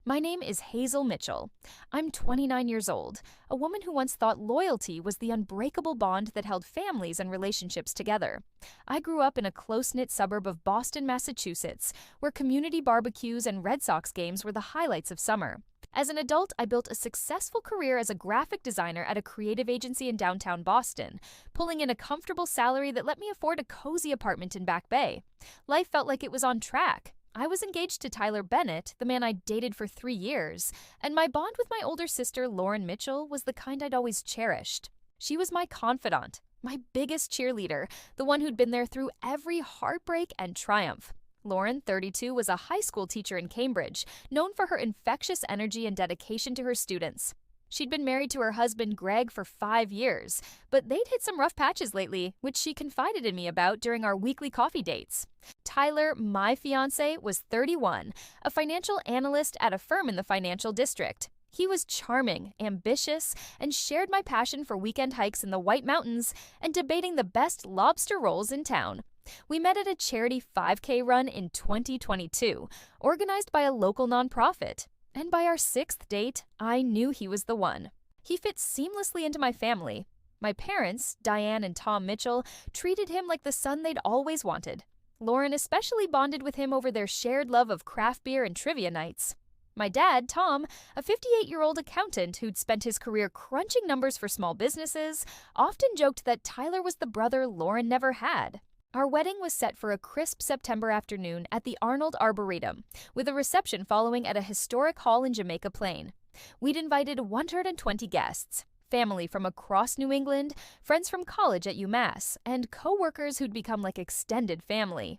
My name is Hazel Mitchell. I'm 29 years old, a woman who once thought loyalty was the unbreakable bond that held families and relationships together. I grew up in a close-knit suburb of Boston, Massachusetts, where community barbecues and Red Sox games were the highlights of summer. As an adult, I built a successful career as a graphic designer at a creative agency in downtown Boston, pulling in a comfortable salary that let me afford a cozy apartment in Back Bay. Life felt like it was on track. I was engaged to Tyler Bennett, the man I'd dated for 3 years, and my bond with my older sister, Lauren Mitchell, was the kind I'd always cherished. She was my confidant, my biggest cheerleader, the one who'd been there through every heartbreak and triumph. Lauren, 32, was a high school teacher in Cambridge, known for her infectious energy and dedication to her students. She'd been married to her husband, Greg, for 5 years, but they'd hit some rough patches lately, which she confided in me about during our weekly coffee dates. Tyler, my fiancé, was 31, a financial analyst at a firm in the financial district. He was charming, ambitious, and shared my passion for weekend hikes in the White Mountains and debating the best lobster rolls in town. We met at a charity 5K run in 2022, organized by a local nonprofit. And by our sixth date, I knew he was the one. He fit seamlessly into my family. My parents, Diane and Tom Mitchell, treated him like the son they'd always wanted. Lauren especially bonded with him over their shared love of craft beer and trivia nights. My dad, Tom, a 58-year-old accountant who'd spent his career crunching numbers for small businesses, often joked that Tyler was the brother Lauren never had. Our wedding was set for a crisp September afternoon at the Arnold Arboretum, with a reception following at a historic hall in Jamaica Plain. We'd invited 120 guests, family from across New England, friends from college at UMass, and co-workers who'd become like extended family.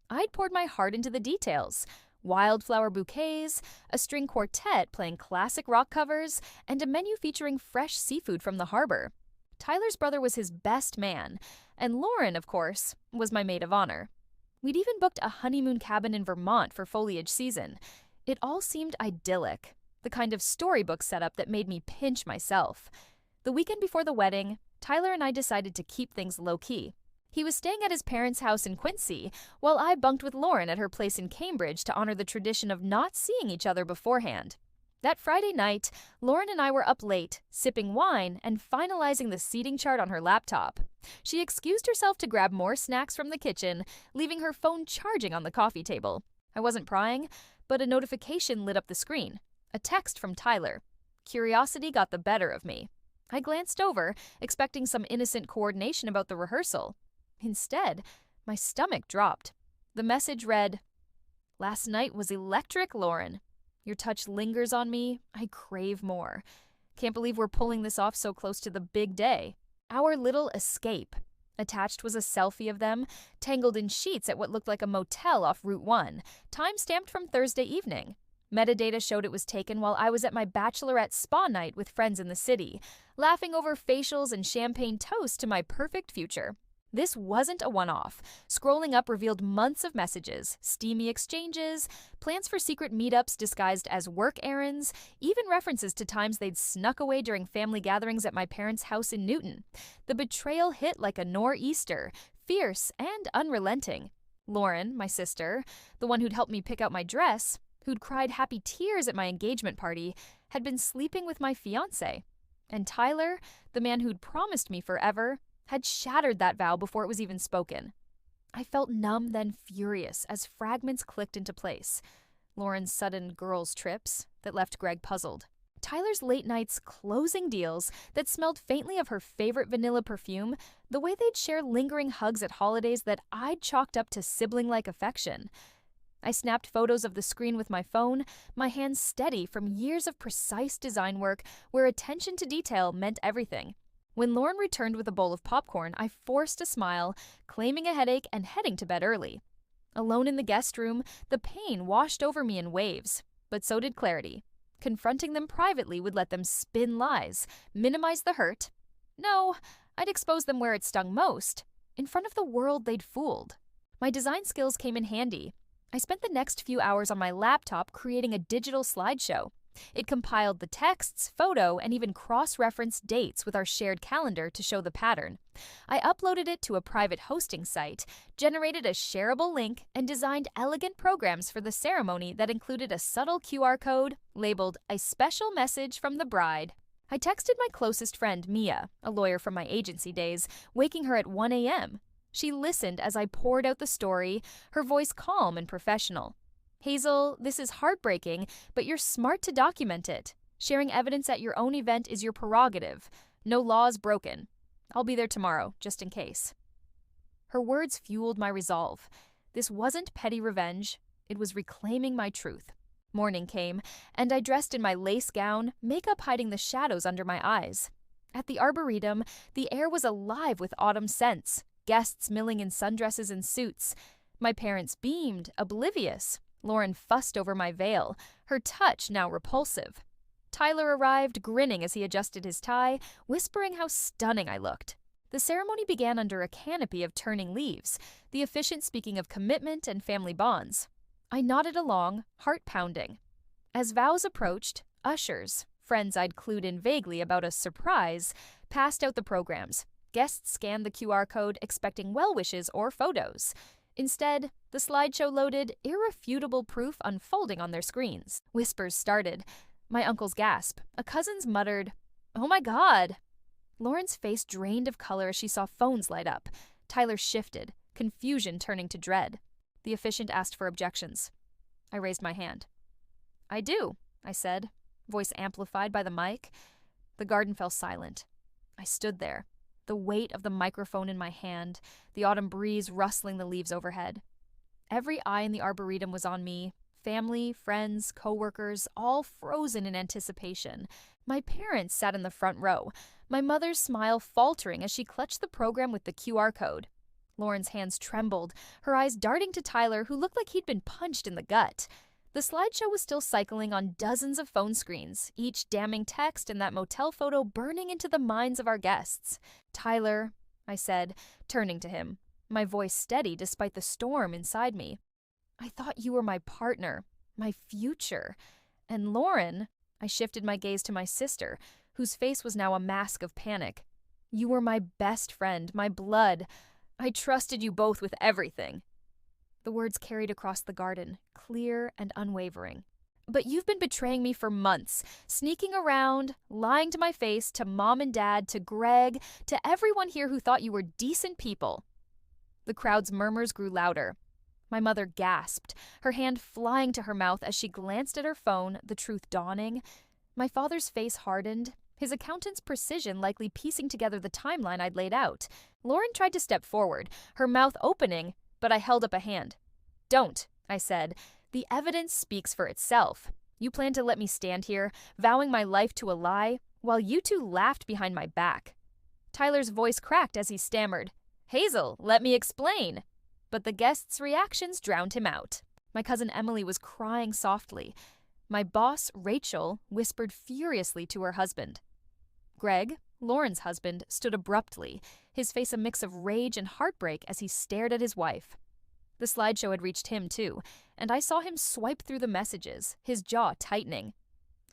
I'd poured my heart into the details: wildflower bouquets, a string quartet playing classic rock covers, and a menu featuring fresh seafood from the harbor. Tyler's brother was his best man, and Lauren, of course, was my maid of honor. We'd even booked a honeymoon cabin in Vermont for foliage season. It all seemed idyllic, the kind of storybook setup that made me pinch myself. The weekend before the wedding, Tyler and I decided to keep things low-key. He was staying at his parents' house in Quincy, while I bunked with Lauren at her place in Cambridge to honor the tradition of not seeing each other beforehand. That Friday night, Lauren and I were up late, sipping wine and finalizing the seating chart on her laptop. She excused herself to grab more snacks from the kitchen, leaving her phone charging on the coffee table. I wasn't prying, but a notification lit up the screen. A text from Tyler. Curiosity got the better of me. I glanced over, expecting some innocent coordination about the rehearsal. Instead, my stomach dropped. The message read, "Last night was electric, Lauren. Your touch lingers on me. I crave more. Can't believe we're pulling this off so close to the big day. Our little escape." Attached was a selfie of them, tangled in sheets at what looked like a motel off Route 1, time-stamped from Thursday evening. Metadata showed it was taken while I was at my bachelorette spa night with friends in the city, laughing over facials and champagne toast to my perfect future. This wasn't a one-off. Scrolling up revealed months of messages, steamy exchanges, plans for secret meetups disguised as work errands, even references to times they'd snuck away during family gatherings at my parents' house in Newton. The betrayal hit like a nor'easter, fierce and unrelenting. Lauren, my sister, the one who'd helped me pick out my dress, who'd cried happy tears at my engagement party, had been sleeping with my fiancé. And Tyler, the man who'd promised me forever, had shattered that vow before it was even spoken. I felt numb, then furious, as fragments clicked into place. Lauren's sudden girls' trips that left Greg puzzled. Tyler's late nights closing deals that smelled faintly of her favorite vanilla perfume, the way they'd share lingering hugs at holidays that I'd chalked up to sibling-like affection. I snapped photos of the screen with my phone, my hands steady from years of precise design work where attention to detail meant everything. When Lauren returned with a bowl of popcorn, I forced a smile, claiming a headache and heading to bed early. Alone in the guest room, the pain washed over me in waves, but so did clarity. Confronting them privately would let them spin lies, minimize the hurt. No, I'd expose them where it stung most, in front of the world they'd fooled. My design skills came in handy. I spent the next few hours on my laptop creating a digital slideshow. It compiled the texts, photo, and even cross-referenced dates with our shared calendar to show the pattern. I uploaded it to a private hosting site, generated a shareable link, and designed elegant programs for the ceremony that included a subtle QR code labeled "A Special Message from the Bride." I texted my closest friend, Mia, a lawyer from my agency days, waking her at 1 a.m. She listened as I poured out the story, her voice calm and professional. "Hazel, this is heartbreaking, but you're smart to document it. Sharing evidence at your own event is your prerogative. No laws broken. I'll be there tomorrow, just in case." Her words fueled my resolve. This wasn't petty revenge. It was reclaiming my truth. Morning came, and I dressed in my lace gown, makeup hiding the shadows under my eyes. At the Arboretum, the air was alive with autumn scents, guests milling in sundresses and suits. My parents beamed, oblivious. Lauren fussed over my veil, her touch now repulsive. Tyler arrived, grinning as he adjusted his tie, whispering how stunning I looked. The ceremony began under a canopy of turning leaves, the officiant speaking of commitment and family bonds. I nodded along, heart pounding. As vows approached, ushers, friends I'd clued in vaguely about a surprise, passed out the programs. Guests scanned the QR code, expecting well wishes or photos. Instead, the slideshow loaded, irrefutable proof unfolding on their screens. Whispers started. My uncle's gasp. A cousin's muttered, "Oh my God!" Lauren's face drained of color as she saw phones light up. Tyler shifted, confusion turning to dread. The officiant asked for objections. I raised my hand. "I do," I said, voice amplified by the mic. The garden fell silent. I stood there, the weight of the microphone in my hand, the autumn breeze rustling the leaves overhead. Every eye in the Arboretum was on me, family, friends, co-workers, all frozen in anticipation. My parents sat in the front row, my mother's smile faltering as she clutched the program with the QR code. Lauren's hands trembled, her eyes darting to Tyler, who looked like he'd been punched in the gut. The slideshow was still cycling on dozens of phone screens, each damning text and that motel photo burning into the minds of our guests. "Tyler," I said, turning to him, my voice steady despite the storm inside me. "I thought you were my partner, my future. And Lauren," I shifted my gaze to my sister, whose face was now a mask of panic. "You were my best friend, my blood. I trusted you both with everything." The words carried across the garden, clear and unwavering. "But you've been betraying me for months, sneaking around, lying to my face, to Mom and Dad, to Greg, to everyone here who thought you were decent people." The crowd's murmurs grew louder. My mother gasped, her hand flying to her mouth as she glanced at her phone, the truth dawning. My father's face hardened, his accountant's precision likely piecing together the timeline I'd laid out. Lauren tried to step forward, her mouth opening, but I held up a hand. "Don't," I said. "The evidence speaks for itself. You plan to let me stand here, vowing my life to a lie, while you two laughed behind my back." Tyler's voice cracked as he stammered, "Hazel, let me explain." But the guests' reactions drowned him out. My cousin Emily was crying softly. My boss, Rachel, whispered furiously to her husband. Greg, Lauren's husband, stood abruptly, his face a mix of rage and heartbreak as he stared at his wife. The slideshow had reached him too, and I saw him swipe through the messages, his jaw tightening.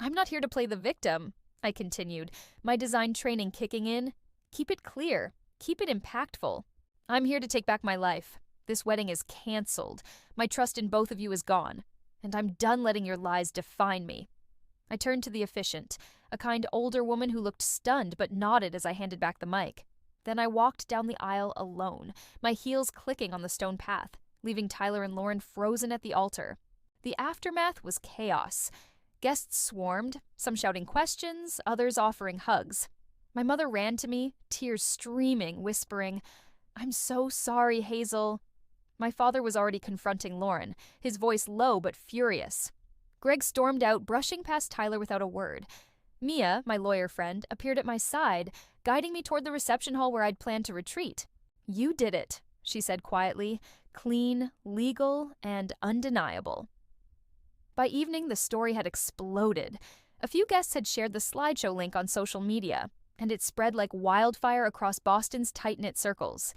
"I'm not here to play the victim," I continued, my design training kicking in. "Keep it clear. Keep it impactful. I'm here to take back my life. This wedding is canceled. My trust in both of you is gone, and I'm done letting your lies define me." I turned to the officiant, a kind older woman who looked stunned but nodded as I handed back the mic. Then I walked down the aisle alone, my heels clicking on the stone path, leaving Tyler and Lauren frozen at the altar. The aftermath was chaos. Guests swarmed, some shouting questions, others offering hugs. My mother ran to me, tears streaming, whispering, "I'm so sorry, Hazel." My father was already confronting Lauren, his voice low but furious. Greg stormed out, brushing past Tyler without a word. Mia, my lawyer friend, appeared at my side, guiding me toward the reception hall where I'd planned to retreat. "You did it," she said quietly, clean, legal, and undeniable. By evening, the story had exploded. A few guests had shared the slideshow link on social media, and it spread like wildfire across Boston's tight-knit circles.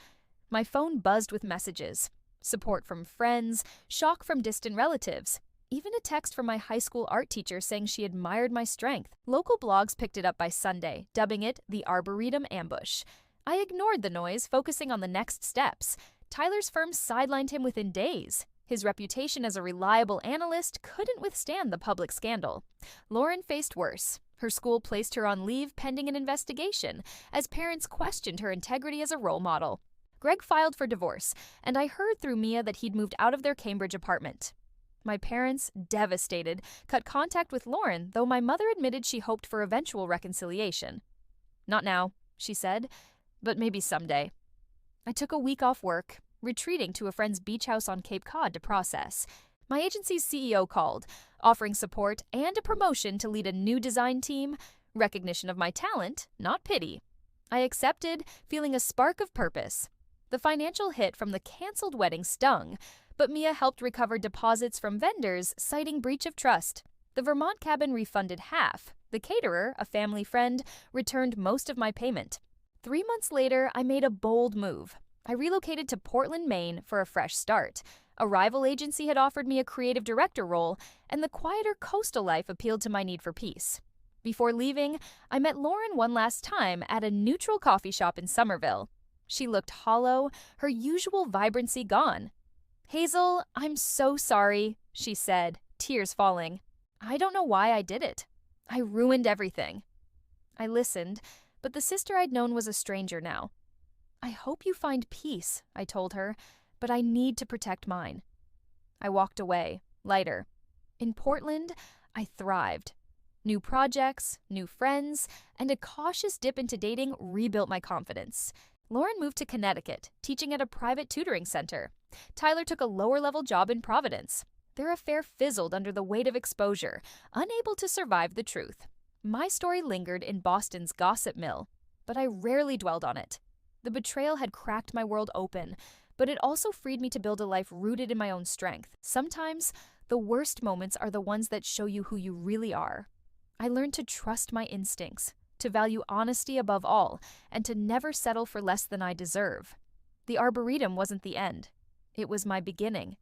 My phone buzzed with messages. Support from friends, shock from distant relatives, Even a text from my high school art teacher saying she admired my strength. Local blogs picked it up by Sunday, dubbing it the Arboretum ambush. I ignored the noise, focusing on the next steps. Tyler's firm sidelined him within days. His reputation as a reliable analyst couldn't withstand the public scandal. Lauren faced worse. Her school placed her on leave pending an investigation, as parents questioned her integrity as a role model. Greg filed for divorce, and I heard through Mia that he'd moved out of their Cambridge apartment. My parents, devastated, cut contact with Lauren, though my mother admitted she hoped for eventual reconciliation. "Not now," she said, "but maybe someday." I took a week off work, retreating to a friend's beach house on Cape Cod to process. My agency's CEO called, offering support and a promotion to lead a new design team, recognition of my talent, not pity. I accepted, feeling a spark of purpose. The financial hit from the canceled wedding stung, but Mia helped recover deposits from vendors, citing breach of trust. The Vermont cabin refunded half. The caterer, a family friend, returned most of my payment. 3 months later, I made a bold move. I relocated to Portland, Maine for a fresh start. A rival agency had offered me a creative director role, and the quieter coastal life appealed to my need for peace. Before leaving, I met Lauren one last time at a neutral coffee shop in Somerville. She looked hollow, her usual vibrancy gone. "Hazel, I'm so sorry," she said, tears falling. "I don't know why I did it. I ruined everything." I listened, but the sister I'd known was a stranger now. "I hope you find peace," I told her, "but I need to protect mine." I walked away, lighter. In Portland, I thrived. New projects, new friends, and a cautious dip into dating rebuilt my confidence. Lauren moved to Connecticut, teaching at a private tutoring center. Tyler took a lower-level job in Providence. Their affair fizzled under the weight of exposure, unable to survive the truth. My story lingered in Boston's gossip mill, but I rarely dwelled on it. The betrayal had cracked my world open, but it also freed me to build a life rooted in my own strength. Sometimes, the worst moments are the ones that show you who you really are. I learned to trust my instincts, to value honesty above all, and to never settle for less than I deserve. The Arboretum wasn't the end. It was my beginning.